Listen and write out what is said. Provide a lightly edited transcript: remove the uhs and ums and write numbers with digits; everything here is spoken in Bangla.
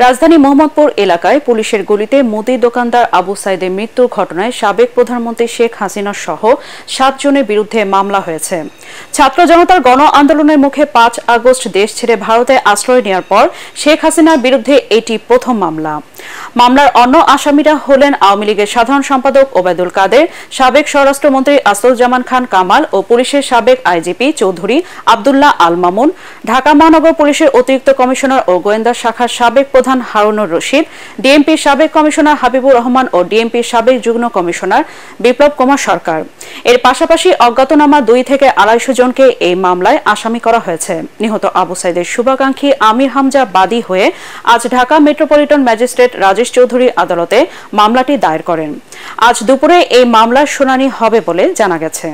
রাজধানী মোহাম্মদপুর এলাকায় পুলিশের গুলিতে মুদি দোকানদার আবু সাইদের মৃত্যুর ঘটনায় সাবেক প্রধানমন্ত্রী শেখ হাসিনা সহ ৭ জনের বিরুদ্ধে মামলা হয়েছে। ছাত্র জনতার গণ আন্দোলনের মুখে ৫ আগস্ট দেশ ছেড়ে ভারতে আশ্রয় নেওয়ার পর শেখ হাসিনার বিরুদ্ধে এটি প্রথম মামলা। মামলার অন্য আসামিরা হলেন আওয়ামী লীগের সাধারণ সম্পাদক ওবায়দুল কাদের, সাবেক স্বরাষ্ট্রমন্ত্রী আসাদুজ্জামান খান কামাল ও পুলিশের সাবেক আইজিপি চৌধুরী আব্দুল্লাহ আল মামুন, ঢাকা মহানগর পুলিশের অতিরিক্ত কমিশনার ও গোয়েন্দা শাখার সাবেক প্রধান হারুনুর রশিদ, ডিএমপির সাবেক কমিশনার হাবিবুর রহমান ও ডিএমপির সাবেক যুগ্ম কমিশনার বিপ্লব কুমার সরকার। এর পাশাপাশি অজ্ঞাতনামা ২ থেকে ২৫০ জনকে এই মামলায় আসামি করা হয়েছে। নিহত আবু সাইদের শুভাকাঙ্ক্ষী আমির হামজা বাদী হয়ে আজ ঢাকা মেট্রোপলিটন ম্যাজিস্ট্রেট রাজেশ চৌধুরী আদালতে মামলাটি দায়ের করেন। আজ দুপুরে এই মামলার শুনানি হবে বলে জানা গেছে।